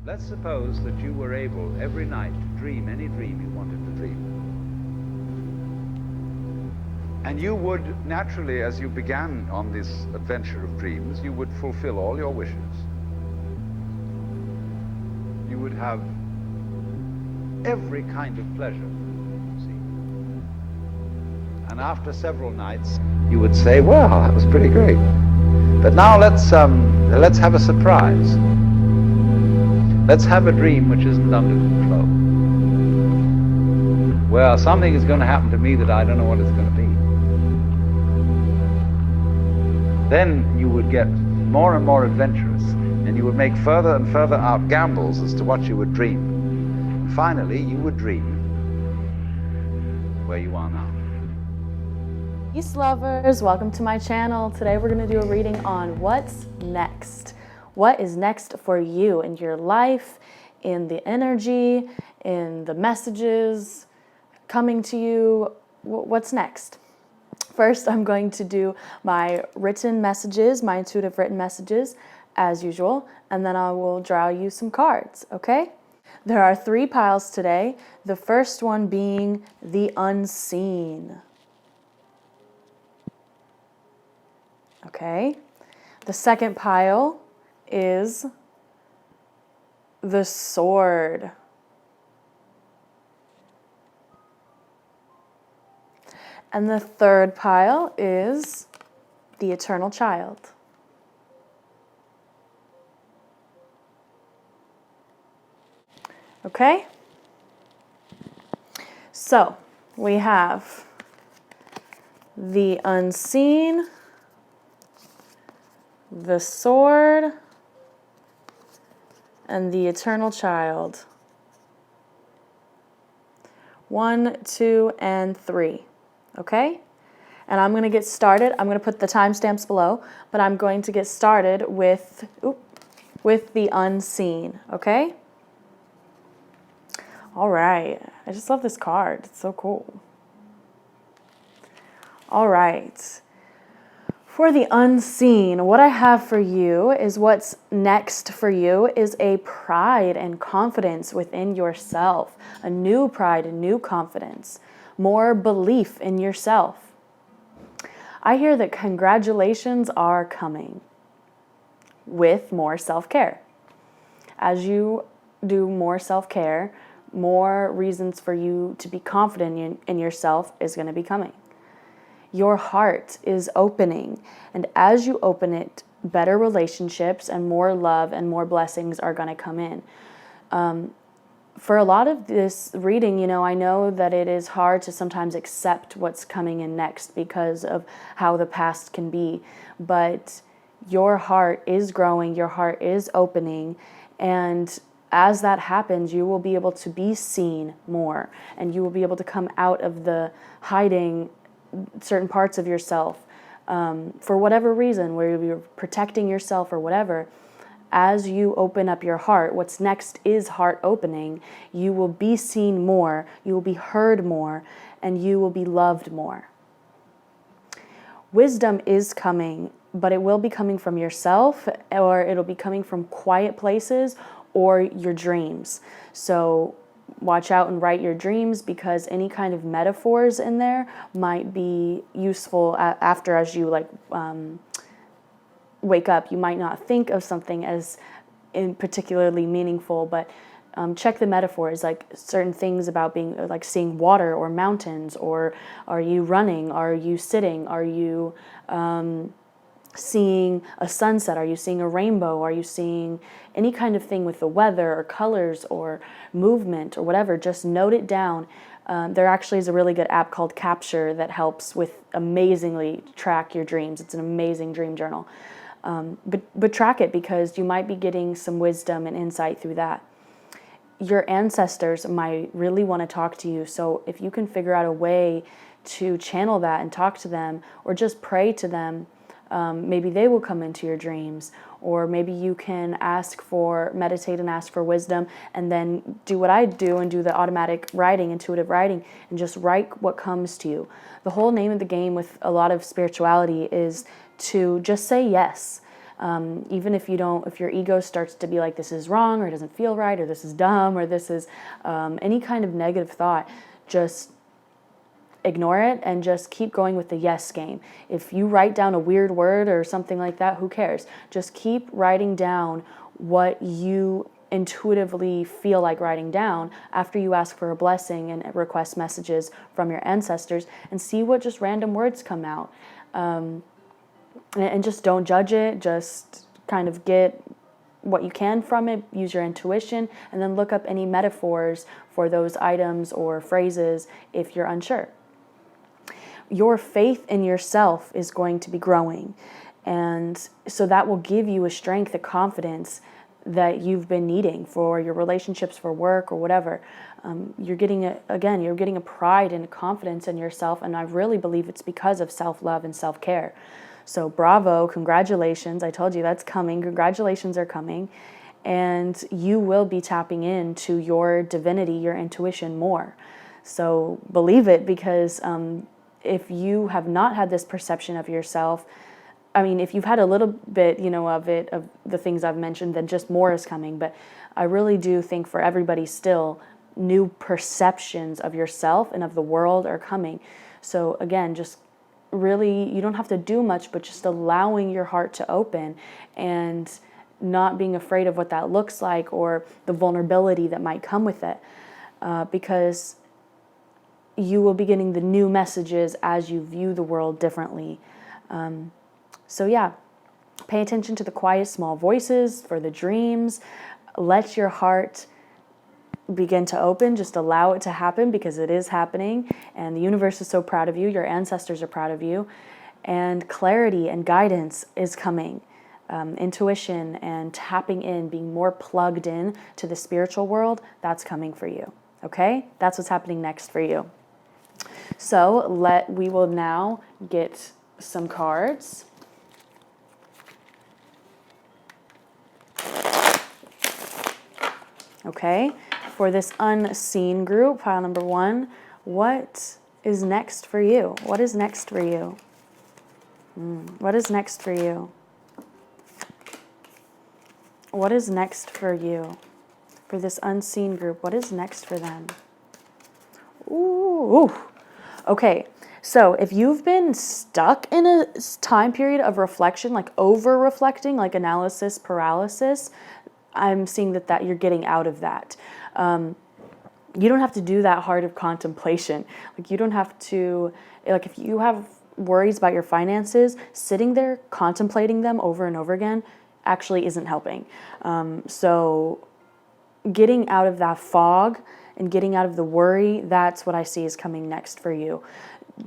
Let's suppose that you were able every night to dream any dream you wanted to dream. And you would naturally, as you began on this adventure of dreams, you would fulfill all your wishes. You would have every kind of pleasure, see. And after several nights, you would say, well, that was pretty great. But now let's have a surprise. Let's have a dream which isn't under control. Well, something is going to happen to me that I don't know what it's going to be. Then you would get more and more adventurous, and you would make further and further out gambles as to what you would dream. And finally, you would dream where you are now. Peace lovers, welcome to my channel. Today we're going to do a reading on what's next. What is next for you in your life, in the energy, in the messages coming to you? What's next? First, I'm going to do my written messages, my intuitive written messages, as usual, and then I will draw you some cards, okay? There are 3 piles today, the first one being the unseen. Okay? The second pile is the sword. And the third pile is the eternal child. Okay? So, we have the unseen, the sword, and the eternal child. 1, 2, and 3. Okay? And I'm going to get started. I'm going to put the timestamps below, but I'm going to get started with the unseen. Okay? All right. I just love this card. It's so cool. All right. For the unseen, what I have for you is what's next for you is a pride and confidence within yourself. A new pride and new confidence. More belief in yourself. I hear that congratulations are coming with more self-care. As you do more self-care, more reasons for you to be confident in yourself is going to be coming. Your heart is opening, and as you open it, better relationships and more love and more blessings are going to come in. For a lot of this reading, I know that it is hard to sometimes accept what's coming in next because of how the past can be, but your heart is growing, your heart is opening, and as that happens, you will be able to be seen more, and you will be able to come out of the hiding certain parts of yourself for whatever reason, where you're protecting yourself or whatever. As you open up your heart, what's next is heart opening. You will be seen more, you will be heard more, and you will be loved more. Wisdom is coming, but it will be coming from yourself, or it'll be coming from quiet places or your dreams. So watch out and write your dreams, because any kind of metaphors in there might be useful after, as you wake up. You might not think of something as in particularly meaningful, but check the metaphors, like certain things about being like seeing water or mountains, or are you running, are you sitting, are you seeing a sunset, are you seeing a rainbow, are you seeing any kind of thing with the weather or colors or movement or whatever. Just note it down. There actually is a really good app called Capture that helps with amazingly track your dreams. It's an amazing dream journal. But track it, because you might be getting some wisdom and insight through that. Your ancestors might really want to talk to you, so if you can figure out a way to channel that and talk to them, or just pray to them, maybe they will come into your dreams. Or maybe you can meditate and ask for wisdom, and then do what I do and do the automatic writing, intuitive writing, and just write what comes to you. The whole name of the game with a lot of spirituality is to just say yes. Even if if your ego starts to be like, this is wrong, or it doesn't feel right, or this is dumb, or this is any kind of negative thought, just ignore it and just keep going with the yes game. If you write down a weird word or something like that, who cares? Just keep writing down what you intuitively feel like writing down after you ask for a blessing and request messages from your ancestors, and see what just random words come out. And just don't judge it. Just kind of get what you can from it, use your intuition, and then look up any metaphors for those items or phrases if you're unsure. Your faith in yourself is going to be growing. And so that will give you a strength, a confidence that you've been needing for your relationships, for work, or whatever. You're getting a pride and a confidence in yourself. And I really believe it's because of self-love and self-care. So bravo, congratulations. I told you that's coming. Congratulations are coming. And you will be tapping into your divinity, your intuition more. So believe it, because if you have not had this perception of yourself, I mean, if you've had a little bit, of the things I've mentioned, then just more is coming. But I really do think for everybody still, new perceptions of yourself and of the world are coming. So again, just really, you don't have to do much, but just allowing your heart to open and not being afraid of what that looks like or the vulnerability that might come with it. Because you will be getting the new messages as you view the world differently. So yeah, pay attention to the quiet, small voices for the dreams. Let your heart begin to open. Just allow it to happen, because it is happening. And the universe is so proud of you. Your ancestors are proud of you. And clarity and guidance is coming. Intuition and tapping in, being more plugged in to the spiritual world, that's coming for you. Okay? That's what's happening next for you. So we will now get some cards. Okay, for this unseen group, pile number 1, what is next for you? What is next for you? What is next for you? What is next for you? For this unseen group, what is next for them? Ooh. Okay, so if you've been stuck in a time period of reflection, like over-reflecting, like analysis paralysis, I'm seeing that you're getting out of that. You don't have to do that hard of contemplation. Like, you don't have to, like, if you have worries about your finances, sitting there contemplating them over and over again actually isn't helping. So getting out of that fog and getting out of the worry, that's what I see is coming next for you.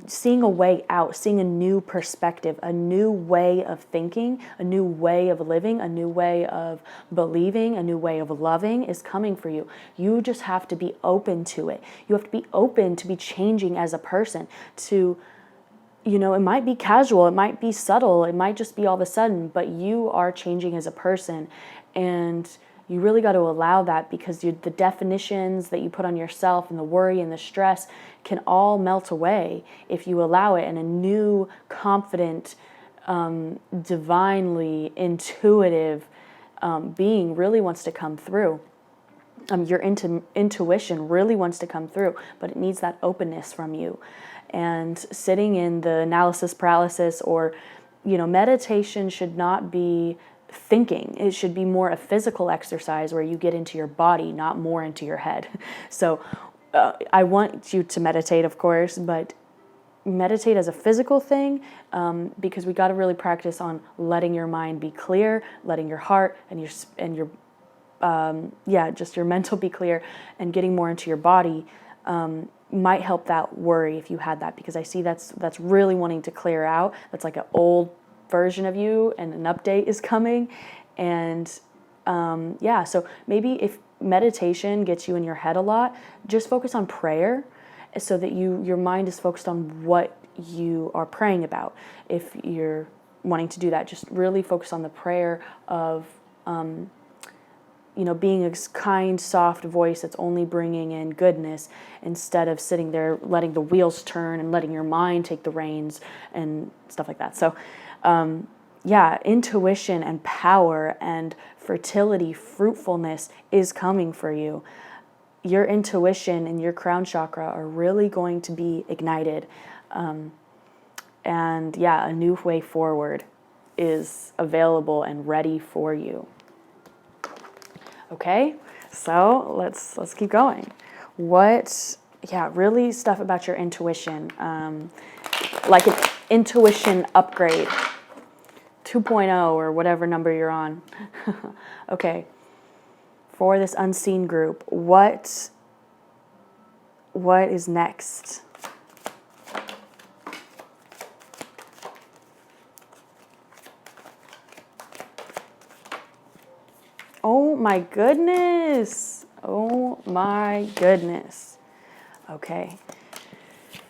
Seeing a way out, seeing a new perspective, a new way of thinking, a new way of living, a new way of believing, a new way of loving is coming for you. You just have to be open to it. You have to be open to be changing as a person, to, it might be casual, it might be subtle, it might just be all of a sudden, but you are changing as a person. And you really got to allow that, because the definitions that you put on yourself and the worry and the stress can all melt away if you allow it, and a new, confident, divinely intuitive being really wants to come through. Your intuition really wants to come through, but it needs that openness from you. And sitting in the analysis paralysis or, meditation should not be thinking. It should be more a physical exercise where you get into your body, not more into your head. So I want you to meditate, of course, but meditate as a physical thing, because we got to really practice on letting your mind be clear, letting your heart and your just your mental be clear, and getting more into your body might help that worry if you had that, because I see that's really wanting to clear out. That's like an old version of you, and an update is coming. And so maybe if meditation gets you in your head a lot, just focus on prayer, so that your mind is focused on what you are praying about. If you're wanting to do that, just really focus on the prayer of being a kind, soft voice that's only bringing in goodness, instead of sitting there letting the wheels turn and letting your mind take the reins and stuff like that. So intuition and power and fertility, fruitfulness is coming for you. Your intuition and your crown chakra are really going to be ignited. And a new way forward is available and ready for you. Okay, so let's keep going. Really stuff about your intuition, like an intuition upgrade, 2.0 or whatever number you're on. Okay, for this unseen group, what is next? Oh my goodness. Oh my goodness. Okay.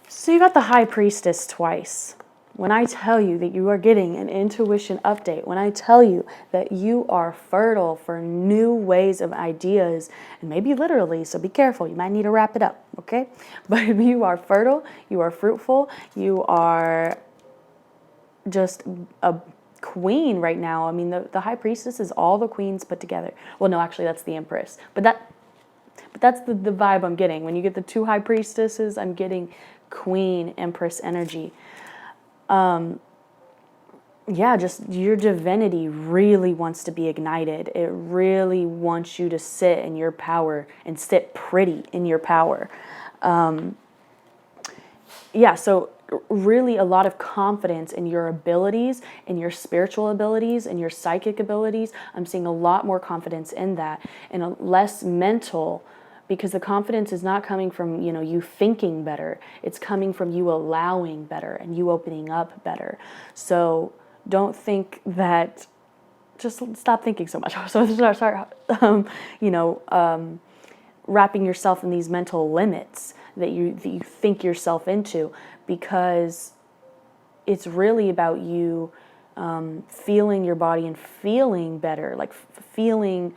So you got the High Priestess twice. When I tell you that you are getting an intuition update, when I tell you that you are fertile for new ways of ideas, and maybe literally, so be careful, you might need to wrap it up, okay? But you are fertile, you are fruitful, you are just a queen right now. I mean, the High Priestess is all the queens put together. Well, no, actually, that's the Empress. But that's the vibe I'm getting. When you get the two High Priestesses, I'm getting Queen, Empress energy. Just your divinity really wants to be ignited. It really wants you to sit in your power and sit pretty in your power. So really a lot of confidence in your abilities, in your spiritual abilities, in your psychic abilities. I'm seeing a lot more confidence in that, and a less mental, because the confidence is not coming from, you thinking better. It's coming from you allowing better and you opening up better. So don't think that, just stop thinking so much. So start wrapping yourself in these mental limits that you think yourself into, because it's really about you feeling your body and feeling better, like feeling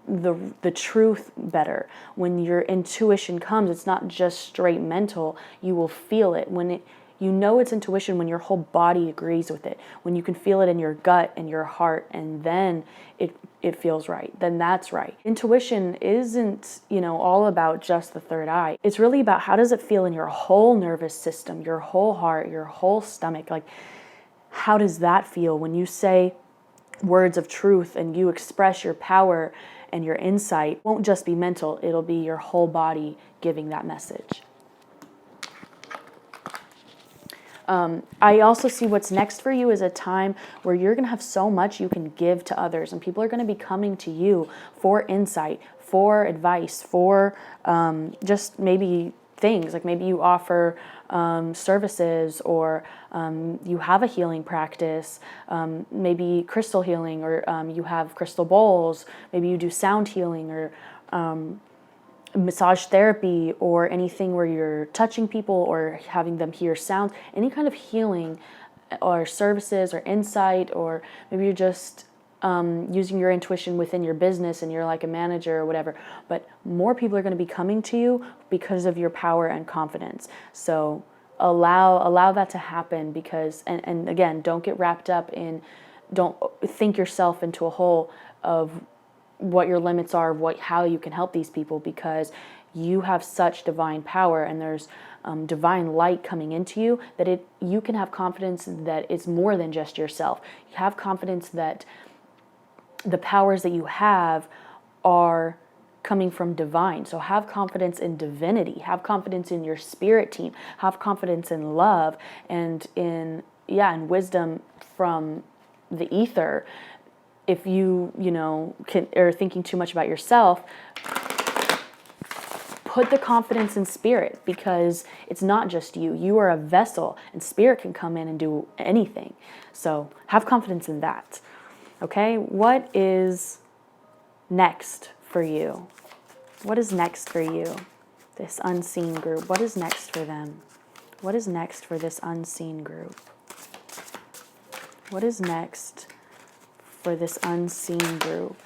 the truth better. When your intuition comes, it's not just straight mental. You will feel it when it's intuition when your whole body agrees with it, when you can feel it in your gut and your heart, and then it feels right, then that's right. Intuition isn't, all about just the third eye. It's really about how does it feel in your whole nervous system, your whole heart, your whole stomach. Like, how does that feel when you say words of truth and you express your power and your insight? It won't just be mental, it'll be your whole body giving that message. I also see what's next for you is a time where you're going to have so much you can give to others, and people are going to be coming to you for insight, for advice, for just maybe things. Like maybe you offer services, or you have a healing practice, maybe crystal healing, or you have crystal bowls, maybe you do sound healing, or massage therapy, or anything where you're touching people or having them hear sounds, any kind of healing or services or insight, or maybe you're just using your intuition within your business and you're like a manager or whatever. But more people are going to be coming to you because of your power and confidence. So allow that to happen, because and again, don't get wrapped up in, don't think yourself into a hole of what your limits are, how you can help these people, because you have such divine power and there's divine light coming into you, that you can have confidence that it's more than just yourself. You have confidence that the powers that you have are coming from divine. So have confidence in divinity, have confidence in your spirit team, have confidence in love, and in wisdom from the ether. If you are thinking too much about yourself, put the confidence in spirit, because it's not just you. You are a vessel, and spirit can come in and do anything. So have confidence in that. Okay, what is next for you? What is next for you? This unseen group. What is next for them? What is next for this unseen group? What is next for this unseen group?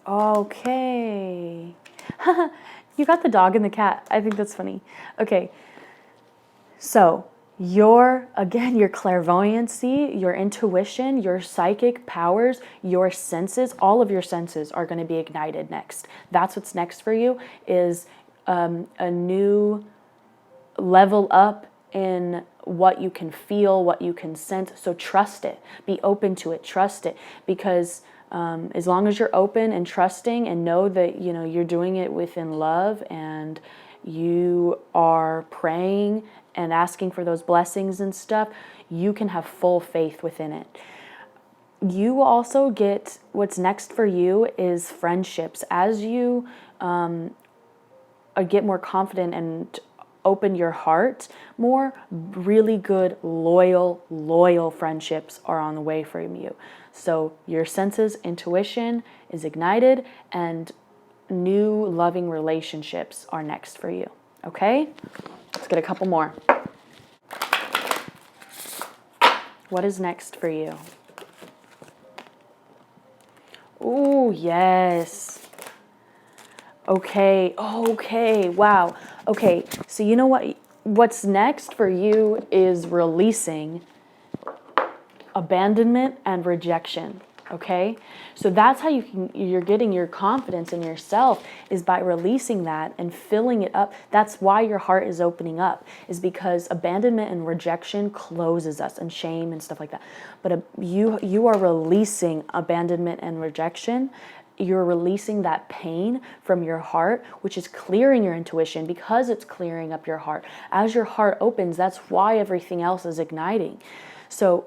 Okay. You got the dog and the cat. I think that's funny. Okay. So your clairvoyancy, your intuition, your psychic powers, your senses, all of your senses are going to be ignited next. That's what's next for you, is a new level up in what you can feel, what you can sense. So trust it. Be open to it. Trust it. Because as long as you're open and trusting and know that, you're doing it within love and you are praying and asking for those blessings and stuff, you can have full faith within it. You also get, what's next for you is friendships. As you get more confident and open your heart more, really good, loyal friendships are on the way from you. So your senses, intuition is ignited, and new loving relationships are next for you. Okay? Let's get a couple more. What is next for you? Ooh, yes. Okay, wow. Okay, so you know what? What's next for you is releasing abandonment and rejection. Okay, so that's how you're getting your confidence in yourself, is by releasing that and filling it up. That's why your heart is opening up, is because abandonment and rejection closes us, and shame and stuff like that. But you are releasing abandonment and rejection. You're releasing that pain from your heart, which is clearing your intuition, because it's clearing up your heart. As your heart opens, that's why everything else is igniting. So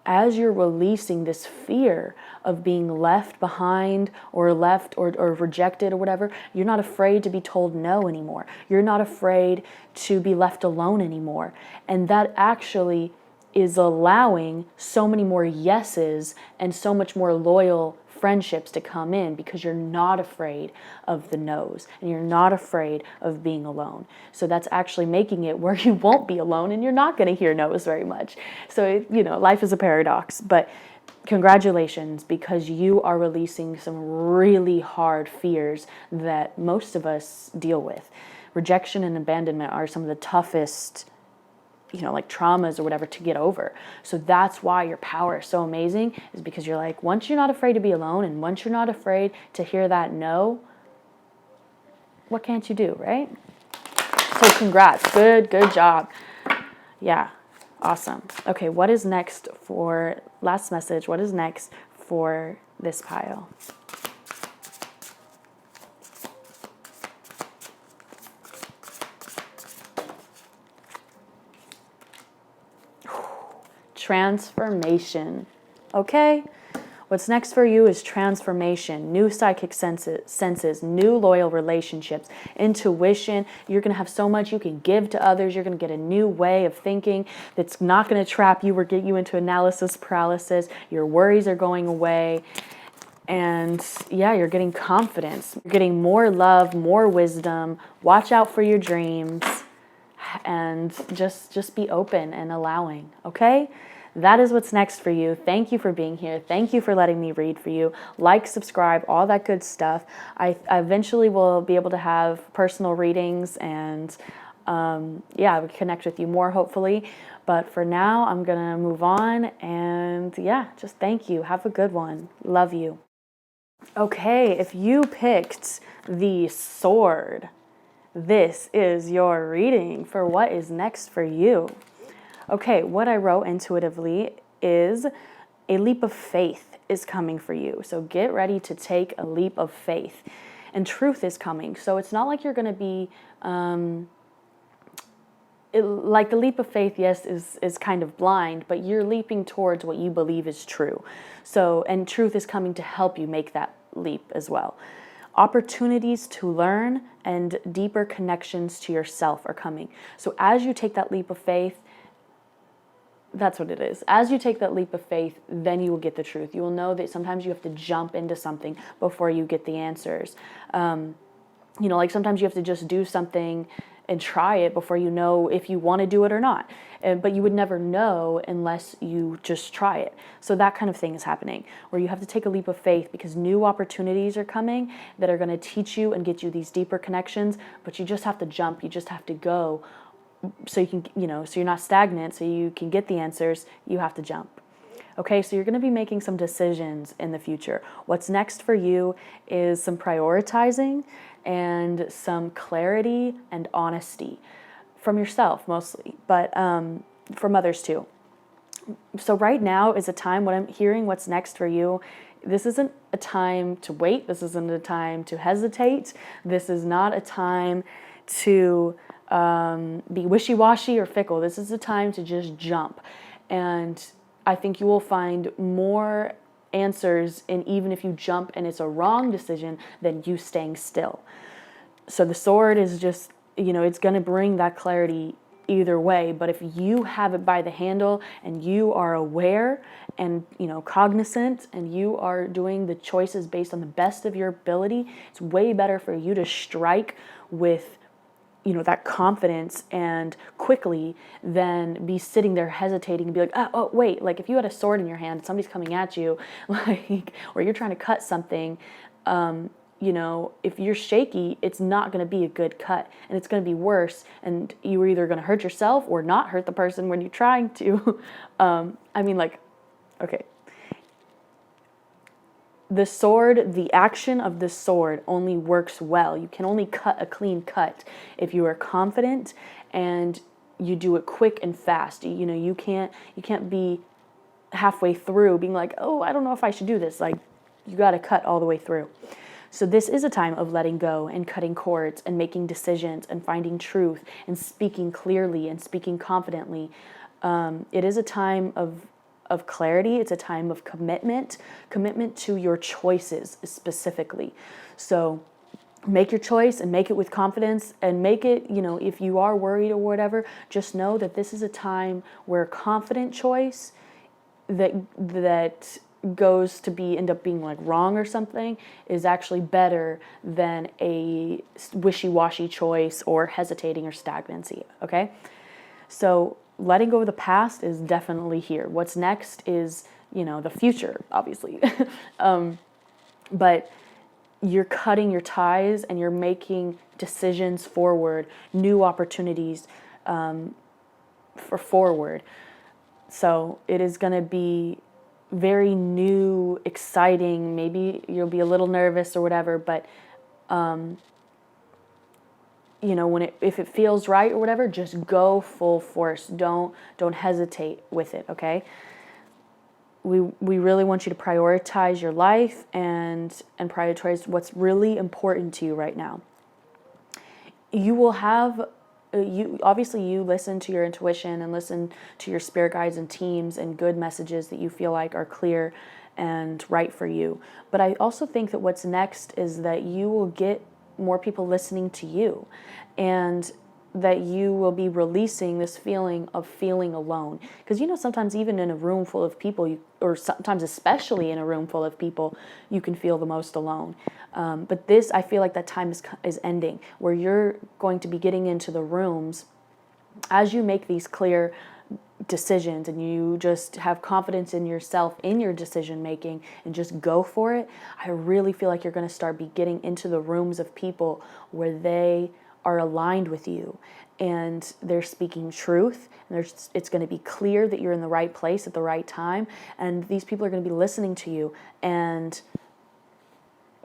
as you're releasing this fear of being left behind or left or rejected or whatever, you're not afraid to be told no anymore. You're not afraid to be left alone anymore. And that actually is allowing so many more yeses and so much more loyal friendships to come in, because you're not afraid of the no's and you're not afraid of being alone. So that's actually making it where you won't be alone and you're not going to hear no's very much. So, life is a paradox, but congratulations, because you are releasing some really hard fears that most of us deal with. Rejection and abandonment are some of the toughest, like traumas or whatever, to get over. So that's why your power is so amazing, is because you're like, once you're not afraid to be alone, and once you're not afraid to hear that no, what can't you do, right? So congrats. Good job. Yeah, awesome. Okay, what is next for, last message, what is next for this pile? Transformation. Okay? What's next for you is transformation, new psychic senses, new loyal relationships, intuition. You're going to have so much you can give to others. You're going to get a new way of thinking that's not going to trap you or get you into analysis paralysis. Your worries are going away. And yeah, you're getting confidence. You're getting more love, more wisdom. Watch out for your dreams. And just be open and allowing, okay? That is what's next for you. Thank you for being here. Thank you for letting me read for you. Like, subscribe, all that good stuff. I eventually will be able to have personal readings and I would connect with you more, hopefully. But for now, I'm going to move on. And just thank you. Have a good one. Love you. Okay, if you picked the sword, this is your reading for what is next for you. Okay, what I wrote intuitively is a leap of faith is coming for you. So get ready to take a leap of faith. And truth is coming. So it's not like you're going to be, like the leap of faith, yes, is kind of blind, but you're leaping towards what you believe is true. So, and truth is coming to help you make that leap as well. Opportunities to learn and deeper connections to yourself are coming. So as you take that leap of faith, that's what it is. As you take that leap of faith, then you will get the truth. You will know that sometimes you have to jump into something before you get the answers. Like sometimes you have to just do something and try it before you know if you want to do it or not. But you would never know unless you just try it. So that kind of thing is happening, where you have to take a leap of faith because new opportunities are coming that are going to teach you and get you these deeper connections, but you just have to jump. You just have to go so you can, so you're not stagnant, so you can get the answers, you have to jump. Okay, so you're going to be making some decisions in the future. What's next for you is some prioritizing and some clarity and honesty from yourself mostly, but from others too. So right now is a time when I'm hearing what's next for you. This isn't a time to wait. This isn't a time to hesitate. This is not a time to be wishy-washy or fickle. This is a time to just jump. And I think you will find more answers in even if you jump and it's a wrong decision than you staying still. So the sword is just, it's going to bring that clarity either way. But if you have it by the handle and you are aware and, cognizant, and you are doing the choices based on the best of your ability, it's way better for you to strike with that confidence and quickly than be sitting there hesitating and be like, oh wait, like if you had a sword in your hand, somebody's coming at you, like, or you're trying to cut something, if you're shaky, it's not going to be a good cut, and it's going to be worse, and you're either going to hurt yourself or not hurt the person when you're trying to. Okay. The sword, the action of the sword only works well. You can only cut a clean cut if you are confident and you do it quick and fast. You can't be halfway through being like, oh, I don't know if I should do this. Like, you got to cut all the way through. So this is a time of letting go and cutting cords and making decisions and finding truth and speaking clearly and speaking confidently. It is a time of clarity. It's a time of commitment to your choices specifically. So make your choice and make it with confidence, and make it, if you are worried or whatever, just know that this is a time where confident choice that goes to end up being like wrong or something is actually better than a wishy-washy choice or hesitating or stagnancy. Okay? So letting go of the past is definitely here. What's next is, the future, obviously. But you're cutting your ties and you're making decisions forward, new opportunities for forward. So it is going to be very new, exciting. Maybe you'll be a little nervous or whatever, but if it feels right or whatever, just go full force. Don't hesitate with it, okay? We really want you to prioritize your life and prioritize what's really important to you right now. You will have you listen to your intuition and listen to your spirit guides and teams and good messages that you feel like are clear and right for you. But I also think that what's next is that you will get more people listening to you, and that you will be releasing this feeling of feeling alone. Because sometimes even in a room full of people, or sometimes especially in a room full of people, you can feel the most alone. But I feel like that time is ending, where you're going to be getting into the rooms as you make these clear decisions and you just have confidence in yourself, in your decision making, and just go for it. I really feel like you're going to start getting into the rooms of people where they are aligned with you and they're speaking truth, and it's going to be clear that you're in the right place at the right time, and these people are going to be listening to you and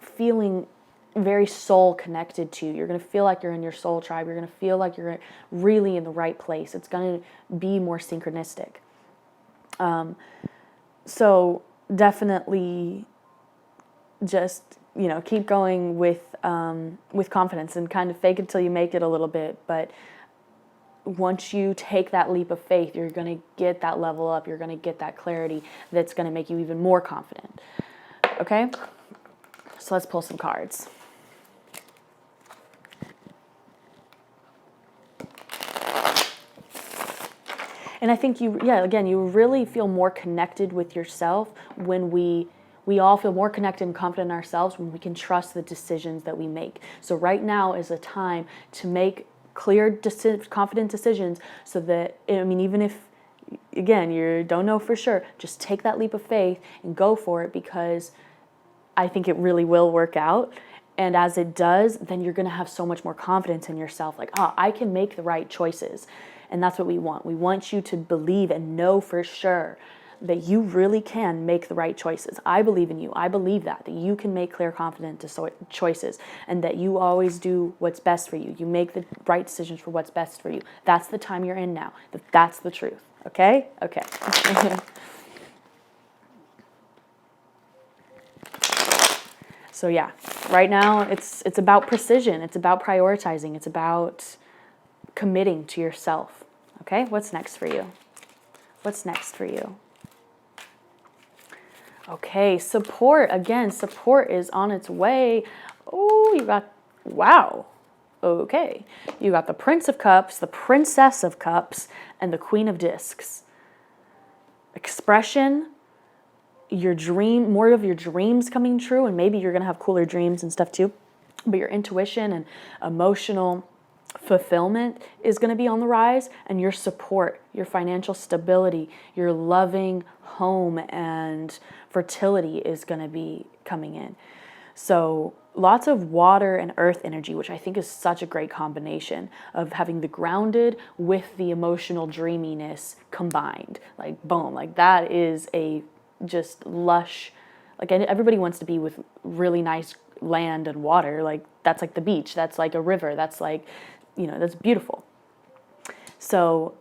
feeling very soul connected to you. You're going to feel like you're in your soul tribe. You're going to feel like you're really in the right place. It's going to be more synchronistic. So definitely just, keep going with confidence and kind of fake it till you make it a little bit. But once you take that leap of faith, you're going to get that level up. You're going to get that clarity that's going to make you even more confident. Okay? So let's pull some cards. And I think you really feel more connected with yourself when we all feel more connected and confident in ourselves when we can trust the decisions that we make. So right now is a time to make clear, confident decisions, so that, even if, again, you don't know for sure, just take that leap of faith and go for it, because I think it really will work out. And as it does, then you're going to have so much more confidence in yourself. Like, I can make the right choices. And that's what we want. We want you to believe and know for sure that you really can make the right choices. I believe in you. I believe that you can make clear, confident choices, and that you always do what's best for you. You make the right decisions for what's best for you. That's the time you're in now. That's the truth. Okay? Okay. So yeah, right now it's about precision. It's about prioritizing. It's about committing to yourself. Okay? What's next for you? What's next for you? Okay, support. Again, support is on its way. Oh, you got, wow. Okay. You got the Prince of Cups, the Princess of Cups, and the Queen of Discs. Expression, your dream, more of your dreams coming true, and maybe you're going to have cooler dreams and stuff too. But your intuition and emotional fulfillment is going to be on the rise, and your support, your financial stability, your loving home and fertility is going to be coming in. So lots of water and earth energy, which I think is such a great combination of having the grounded with the emotional dreaminess combined. Like boom, like that is a just lush, like everybody wants to be with really nice land and water. Like that's like the beach, that's like a river, that's like, that's beautiful. So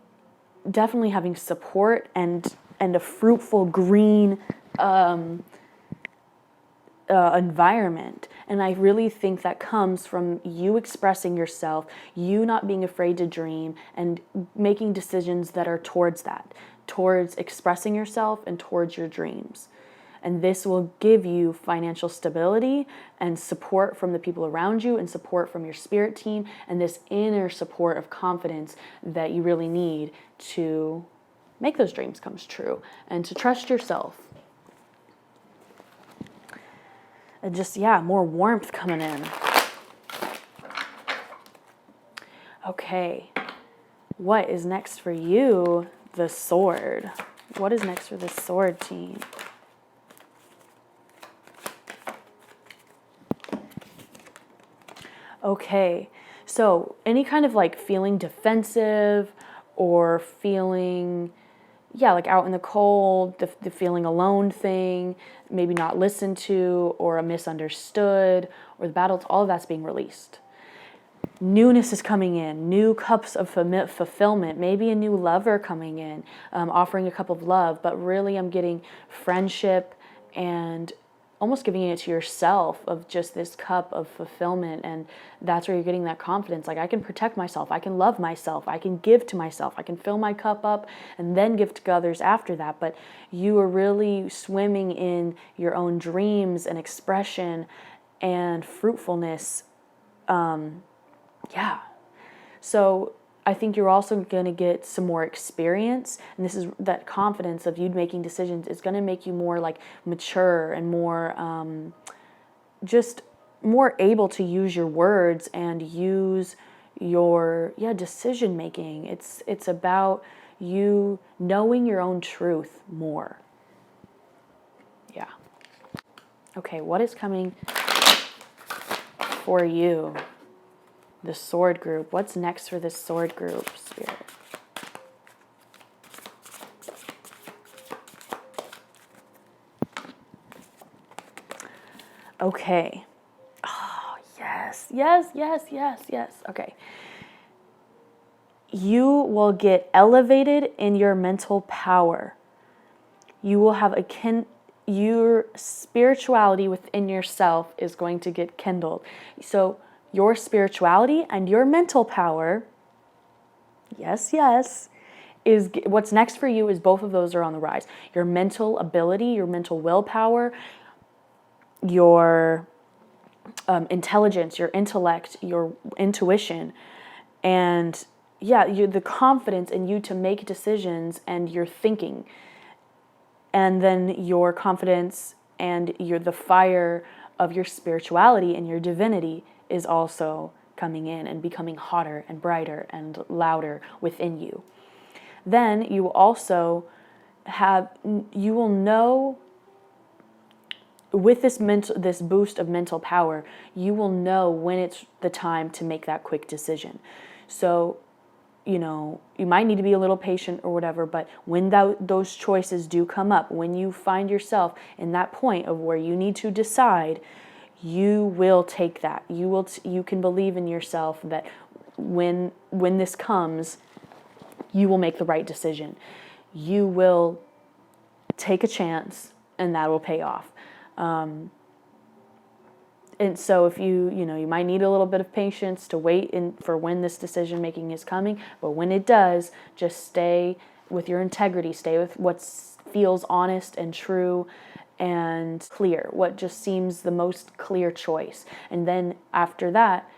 definitely having support and a fruitful green environment. And I really think that comes from you expressing yourself, you not being afraid to dream, and making decisions that are towards that, towards expressing yourself and towards your dreams. And this will give you financial stability and support from the people around you and support from your spirit team and this inner support of confidence that you really need to make those dreams come true and to trust yourself. And just, more warmth coming in. Okay. What is next for you? The sword. What is next for the sword team? Okay, so any kind of like feeling defensive or feeling, like out in the cold, the feeling alone thing, maybe not listened to or misunderstood, or the battles, all of that's being released. Newness is coming in, new cups of fulfillment, maybe a new lover coming in, offering a cup of love, but really I'm getting friendship and almost giving it to yourself of just this cup of fulfillment. And that's where you're getting that confidence. Like I can protect myself. I can love myself. I can give to myself. I can fill my cup up and then give to others after that. But you are really swimming in your own dreams and expression and fruitfulness. So I think you're also going to get some more experience, and this is that confidence of you making decisions is going to make you more like mature and more just more able to use your words and use your decision making. It's about you knowing your own truth more. Yeah. Okay, what is coming for you? The sword group. What's next for this sword group, Spirit? Okay. Oh, yes. Okay. You will get elevated in your mental power. You will have your spirituality within yourself is going to get kindled. So your spirituality and your mental power, yes, is what's next for you is both of those are on the rise. Your mental ability, your mental willpower, your intelligence, your intellect, your intuition, and the confidence in you to make decisions and your thinking. And then your confidence and the fire of your spirituality and your divinity is also coming in and becoming hotter and brighter and louder within you. Then you will also you will know with this boost of mental power, you will know when it's the time to make that quick decision. So, you might need to be a little patient or whatever, but when those choices do come up, when you find yourself in that point of where you need to decide, you will take that. You can believe in yourself that when this comes, you will make the right decision. You will take a chance, and that will pay off. And so if you might need a little bit of patience to wait for when this decision making is coming, but when it does, just stay with your integrity, stay with what feels honest and true and clear, what just seems the most clear choice. And then after that,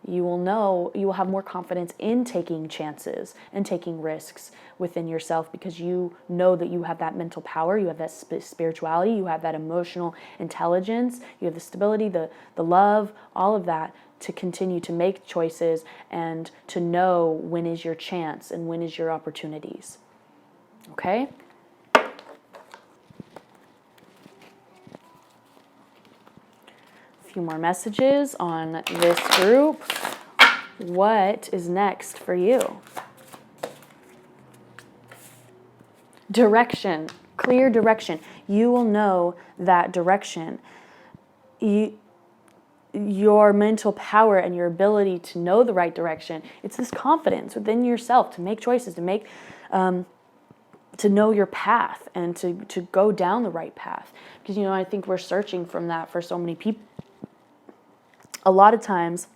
you will have more confidence in taking chances and taking risks within yourself, because you know that you have that mental power, you have that spirituality, you have that emotional intelligence, you have the stability, the love, all of that to continue to make choices and to know when is your chance and when is your opportunities. Okay? A few more messages on this group. What is next for you? Direction, clear direction. You will know that direction. Your mental power and your ability to know the right direction, it's this confidence within yourself to make choices, to make, to know your path and to go down the right path. Because, I think we're searching from that for so many people. A lot of times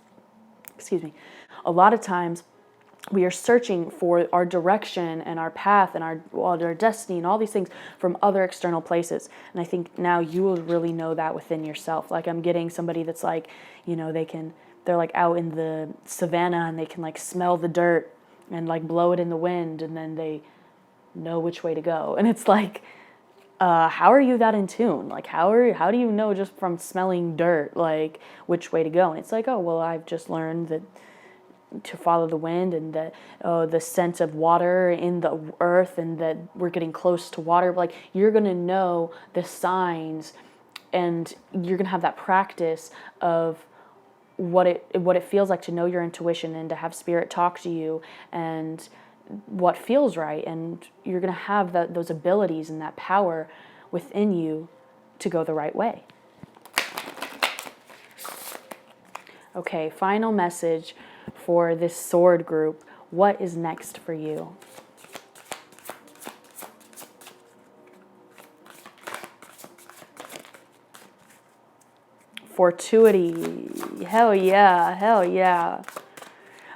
we are searching for our direction and our path and our destiny and all these things from other external places. And I think now you will really know that within yourself. Like, I'm getting somebody that's like, they're like out in the savannah and they can like smell the dirt and like blow it in the wind, and then they know which way to go. And it's like, how are you that in tune? Like, how do you know just from smelling dirt, like which way to go? And it's like, oh, well, I've just learned that to follow the wind, and that the scent of water in the earth, and that we're getting close to water. Like, you're going to know the signs, and you're going to have that practice of what it feels like to know your intuition and to have spirit talk to you and what feels right. And you're going to have those abilities and that power within you to go the right way. Okay, final message for this sword group. What is next for you? Fortuity. Hell yeah, hell yeah.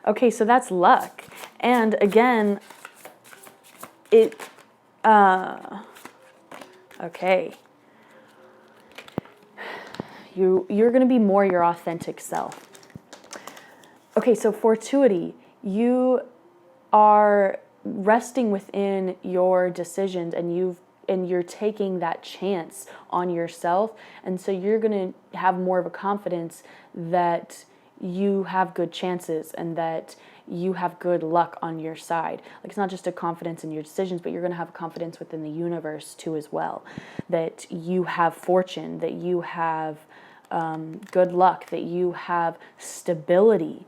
Okay, so that's luck. And again, okay. You're going to be more your authentic self. Okay, so fortuity, you are resting within your decisions, and you're taking that chance on yourself, and so you're going to have more of a confidence that you have good chances and that you have good luck on your side. Like, it's not just a confidence in your decisions, but you're going to have a confidence within the universe too as well, that you have fortune, that you have good luck, that you have stability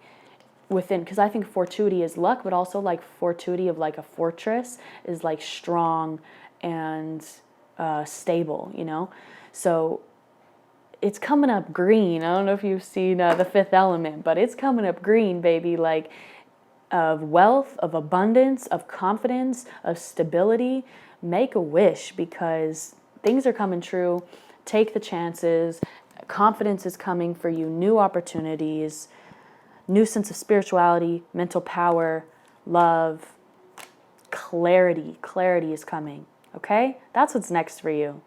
within. Because I think fortuity is luck, but also like fortuity of like a fortress is like strong and stable, So it's coming up green. I don't know if you've seen The Fifth Element, but it's coming up green, baby, like of wealth, of abundance, of confidence, of stability. Make a wish, because things are coming true. Take the chances. Confidence is coming for you. New opportunities, new sense of spirituality, mental power, love, clarity. Clarity is coming. Okay? That's what's next for you.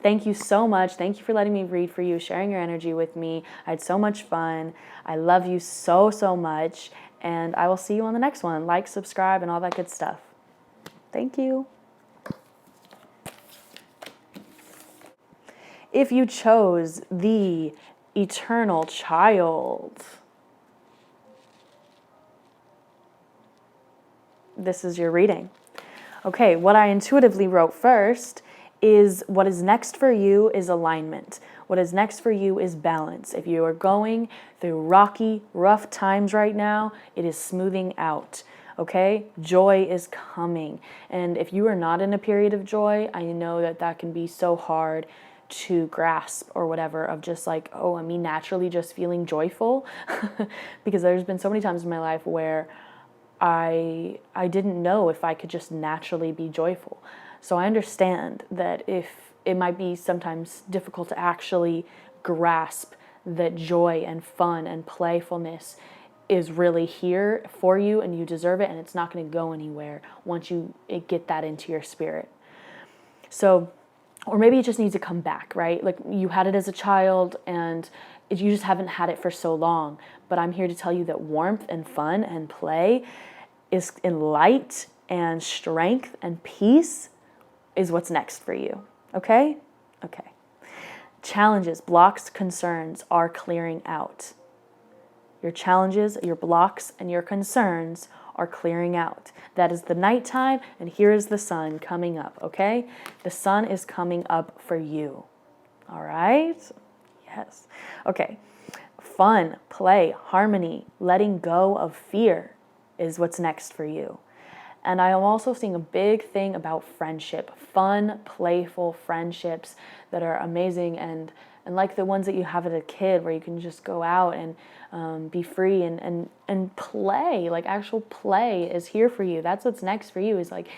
Thank you so much. Thank you for letting me read for you, sharing your energy with me. I had so much fun. I love you so, so much. And I will see you on the next one. Like, subscribe, and all that good stuff. Thank you. If you chose the eternal child, this is your reading. Okay, what I intuitively wrote first is what is next for you is alignment. What is next for you is balance. If you are going through rocky, rough times right now, it is smoothing out. Okay? Joy is coming. And if you are not in a period of joy, I know that that can be so hard to grasp or whatever, of just like, oh, I'm me naturally just feeling joyful. Because there's been so many times in my life where I didn't know if I could just naturally be joyful. So I understand that if it might be sometimes difficult to actually grasp that joy and fun and playfulness is really here for you and you deserve it, and it's not going to go anywhere once you get that into your spirit. So, or maybe it just needs to come back, right? Like you had it as a child and you just haven't had it for so long. But I'm here to tell you that warmth and fun and play is in light and strength and peace is what's next for you. Okay? Okay. Challenges, blocks, concerns are clearing out. Your challenges, your blocks, and your concerns are clearing out. That is the nighttime, and here is the sun coming up, okay? The sun is coming up for you. All right? Yes. Okay. Fun, play, harmony, letting go of fear is what's next for you. And I am also seeing a big thing about friendship, fun, playful friendships that are amazing and like the ones that you have as a kid where you can just go out and be free and play, like actual play is here for you. That's what's next for you, is like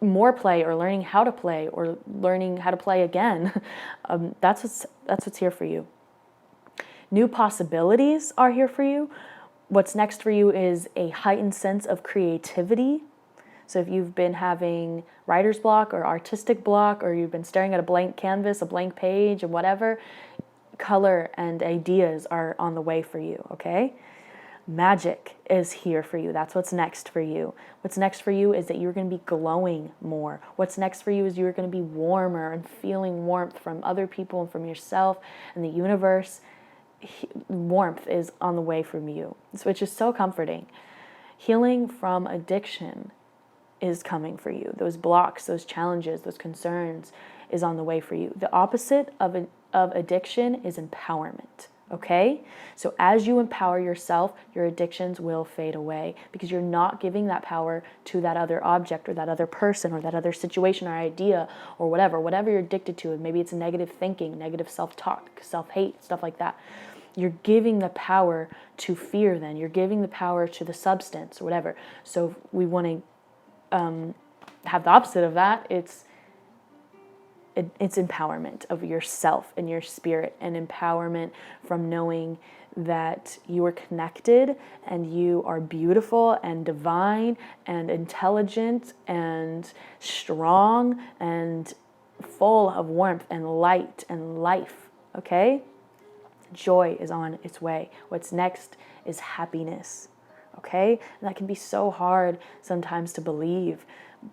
more play or learning how to play or learning how to play again. That's what's here for you. New possibilities are here for you. What's next for you is a heightened sense of creativity. So if you've been having writer's block or artistic block, or you've been staring at a blank canvas, a blank page, and whatever, color and ideas are on the way for you, okay? Magic is here for you. That's what's next for you. What's next for you is that you're going to be glowing more. What's next for you is you're going to be warmer and feeling warmth from other people and from yourself and the universe. Warmth is on the way from you, which is so comforting. Healing from addiction is coming for you. Those blocks, those challenges, those concerns is on the way for you. The opposite of addiction is empowerment, okay? So as you empower yourself, your addictions will fade away because you're not giving that power to that other object or that other person or that other situation or idea or whatever you're addicted to. And maybe it's negative thinking, negative self-talk, self-hate, stuff like that. You're giving the power to fear then. You're giving the power to the substance or whatever. So we want to have the opposite of that. It's empowerment of yourself and your spirit, and empowerment from knowing that you are connected and you are beautiful and divine and intelligent and strong and full of warmth and light and life, okay? Joy is on its way. What's next is happiness, okay? And that can be so hard sometimes to believe,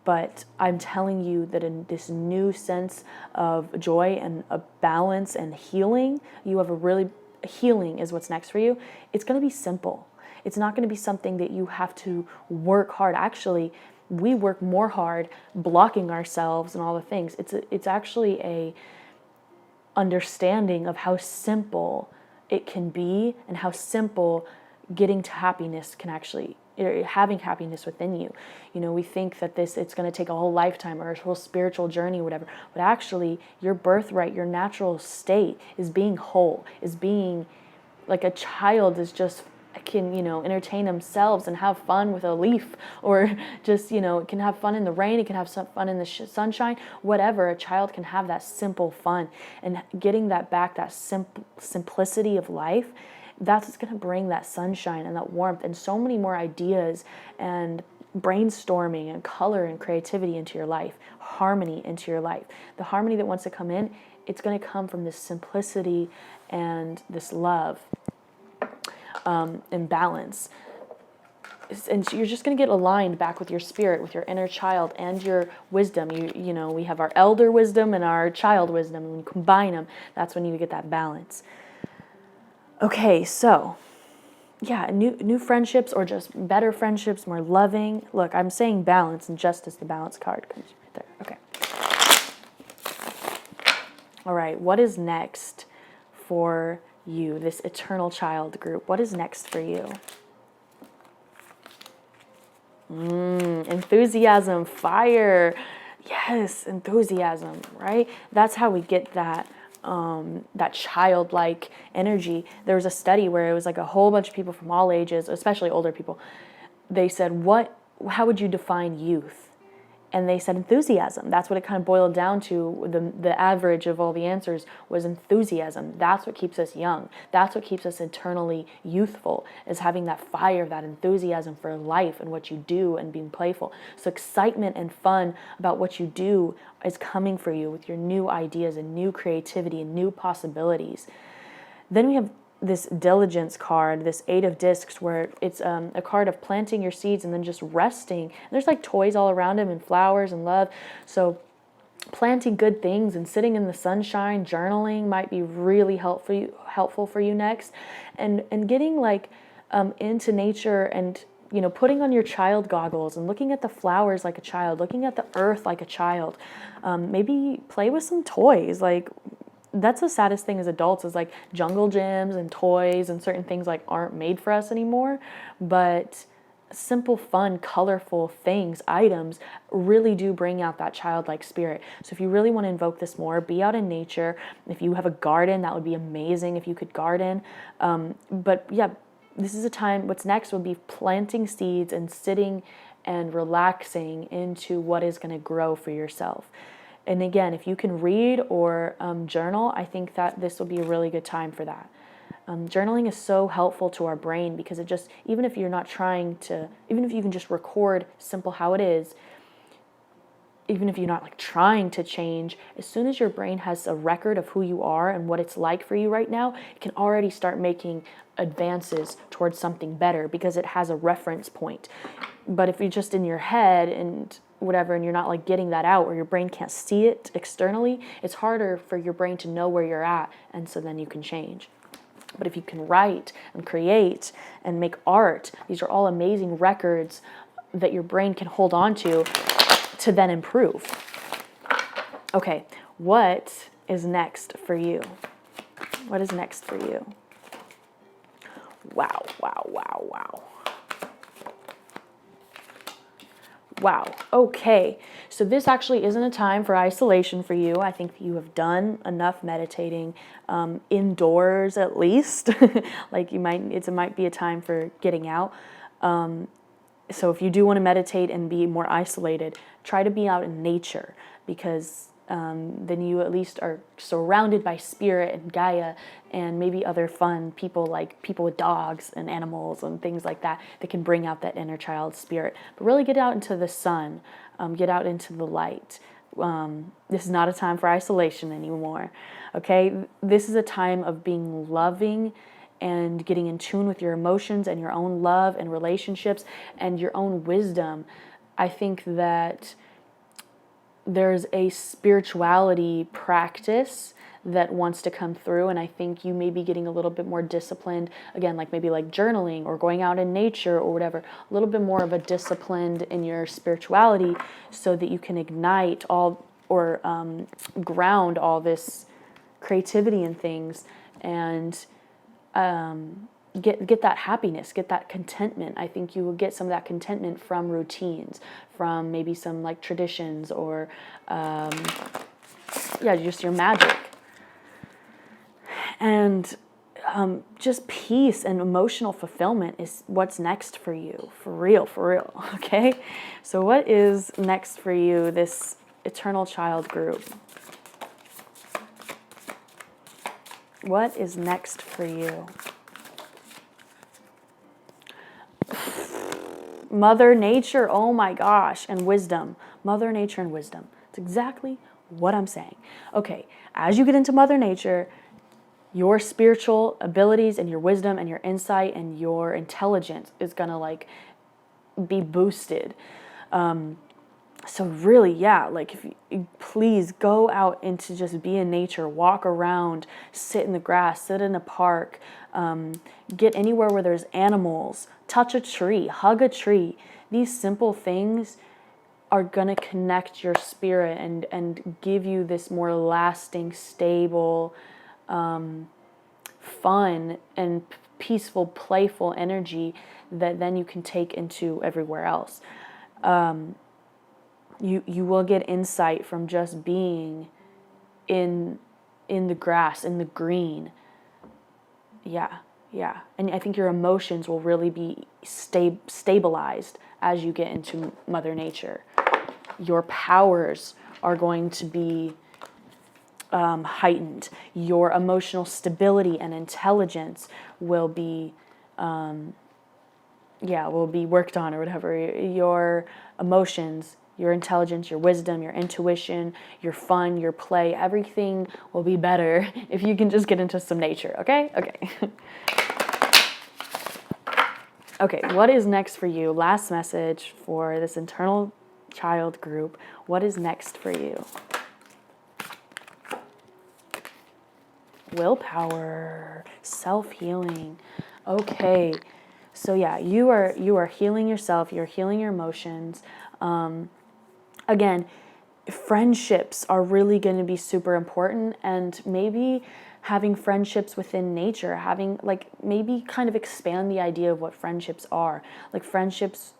but I'm telling you that in this new sense of joy and a balance and healing, you have healing is what's next for you. It's going to be simple. It's not going to be something that you have to work hard. Actually, we work more hard blocking ourselves and all the things. It's actually a understanding of how simple it can be and how simple getting to happiness can actually, having happiness within you. You know, we think that it's going to take a whole lifetime or a whole spiritual journey or whatever, but actually your birthright, your natural state is being whole, is being like a child is just can, entertain themselves and have fun with a leaf, or just, it can have fun in the rain, it can have some fun in the sunshine, whatever. A child can have that simple fun, and getting that back, that simplicity of life, that's what's going to bring that sunshine and that warmth and so many more ideas and brainstorming and color and creativity into your life, harmony into your life. The harmony that wants to come in, it's going to come from this simplicity and this love. And balance. And so you're just going to get aligned back with your spirit, with your inner child and your wisdom. We have our elder wisdom and our child wisdom, and when you combine them, that's when you get that balance. Okay, so yeah, new friendships, or just better friendships, more loving. Look, I'm saying balance, and just as the balance card comes right there. Okay. All right, what is next for you, this eternal child group? What is next for you? Enthusiasm, fire. Yes, enthusiasm, right? That's how we get that that childlike energy. There was a study where it was like a whole bunch of people from all ages, especially older people. They said, how would you define youth? And they said enthusiasm. That's what it kind of boiled down to. The average of all the answers was enthusiasm. That's what keeps us young. That's what keeps us eternally youthful, is having that fire, that enthusiasm for life and what you do and being playful. So excitement and fun about what you do is coming for you with your new ideas and new creativity and new possibilities. Then we have this diligence card, this 8 of discs, where it's a card of planting your seeds and then just resting. There's like toys all around him and flowers and love. So planting good things and sitting in the sunshine, journaling might be really helpful for you next. And getting like into nature and, you know, putting on your child goggles and looking at the flowers like a child, looking at the earth like a child. Maybe play with some toys. Like, that's the saddest thing as adults, is like jungle gyms and toys and certain things like aren't made for us anymore. But simple, fun, colorful things, items really do bring out that childlike spirit. So if you really want to invoke this more, be out in nature. If you have a garden, that would be amazing if you could garden. But yeah, this is a time, what's next would be planting seeds and sitting and relaxing into what is going to grow for yourself. And again, if you can read or journal, I think that this will be a really good time for that. Journaling is so helpful to our brain, because it just, even if you can just record simple how it is, even if you're not like trying to change, as soon as your brain has a record of who you are and what it's like for you right now, it can already start making advances towards something better, because it has a reference point. But if you're just in your head and whatever, and you're not like getting that out, or your brain can't see it externally, it's harder for your brain to know where you're at, and so then you can change. But if you can write and create and make art, these are all amazing records that your brain can hold on to then improve. Okay, what is next for you? What is next for you? Wow, wow, wow, wow. Wow. Okay. So this actually isn't a time for isolation for you. I think that you have done enough meditating, indoors at least. Like it might be a time for getting out. So if you do want to meditate and be more isolated, try to be out in nature, because then you at least are surrounded by spirit and Gaia and maybe other fun people, like people with dogs and animals and things like that can bring out that inner child spirit. But really get out into the sun, get out into the light. This is not a time for isolation anymore, okay? This is a time of being loving and getting in tune with your emotions and your own love and relationships and your own wisdom. I think that there's a spirituality practice that wants to come through, and I think you may be getting a little bit more disciplined, again, like maybe like journaling or going out in nature or whatever, a little bit more of a disciplined in your spirituality, so that you can ignite all or ground all this creativity and things, and get that happiness, get that contentment. I think you will get some of that contentment from routines, from maybe some like traditions, or just your magic. And just peace and emotional fulfillment is what's next for you, for real, okay? So what is next for you, this eternal child group? What is next for you? Mother Nature, oh my gosh, and wisdom. Mother Nature and wisdom. It's exactly what I'm saying. Okay, as you get into Mother Nature, your spiritual abilities and your wisdom and your insight and your intelligence is gonna like be boosted. So really, yeah, like if you, please go out into just be in nature, walk around, sit in the grass, sit in a park, get anywhere where there's animals, touch a tree, hug a tree. These simple things are going to connect your spirit and give you this more lasting, stable, fun and peaceful, playful energy that then you can take into everywhere else. You will get insight from just being in the grass, in the green. Yeah. And I think your emotions will really be stabilized as you get into Mother Nature. Your powers are going to be heightened. Your emotional stability and intelligence will be, will be worked on, or whatever. Your emotions, your intelligence, your wisdom, your intuition, your fun, your play, everything will be better if you can just get into some nature, okay? Okay, what is next for you? Last message for this internal child group. What is next for you? Willpower, self-healing. Okay, so yeah, you are healing yourself. You're healing your emotions. Again, friendships are really going to be super important, and maybe having friendships within nature, having like maybe kind of expand the idea of what friendships are. Like friendships,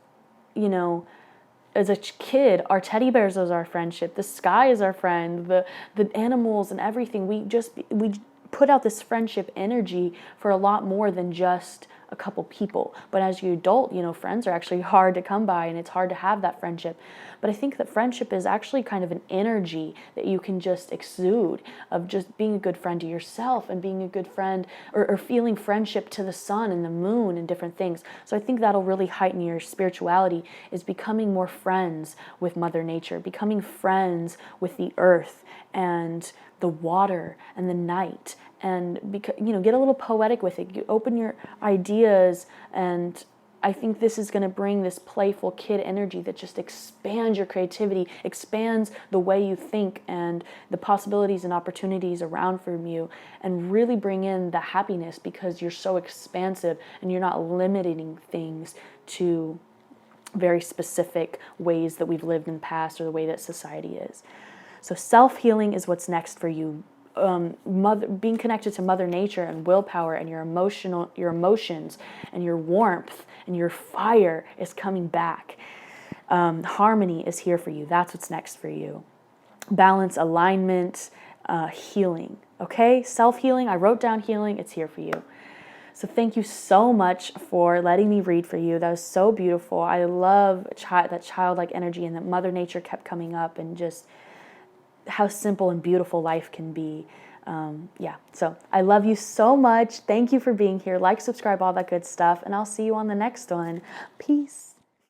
as a kid, our teddy bears is our friendship. The sky is our friend. The animals and everything. We put out this friendship energy for a lot more than just a couple people. But as you adult, friends are actually hard to come by, and it's hard to have that friendship. But I think that friendship is actually kind of an energy that you can just exude, of just being a good friend to yourself and being a good friend, or feeling friendship to the sun and the moon and different things. So I think that'll really heighten your spirituality, is becoming more friends with Mother Nature, becoming friends with the earth and the water and the night, and get a little poetic with it. You open your ideas, and I think this is going to bring this playful kid energy that just expands your creativity, expands the way you think and the possibilities and opportunities around from you, and really bring in the happiness, because you're so expansive and you're not limiting things to very specific ways that we've lived in the past, or the way that society is. So self-healing is what's next for you. Being connected to Mother Nature and willpower and your emotions and your warmth and your fire is coming back. Harmony is here for you. That's what's next for you. Balance, alignment, healing. Okay? Self-healing. I wrote down healing. It's here for you. So thank you so much for letting me read for you. That was so beautiful. I love that childlike energy, and that Mother Nature kept coming up, and just how simple and beautiful life can be. So I love you so much. Thank you for being here. Like, subscribe, all that good stuff, and I'll see you on the next one. Peace.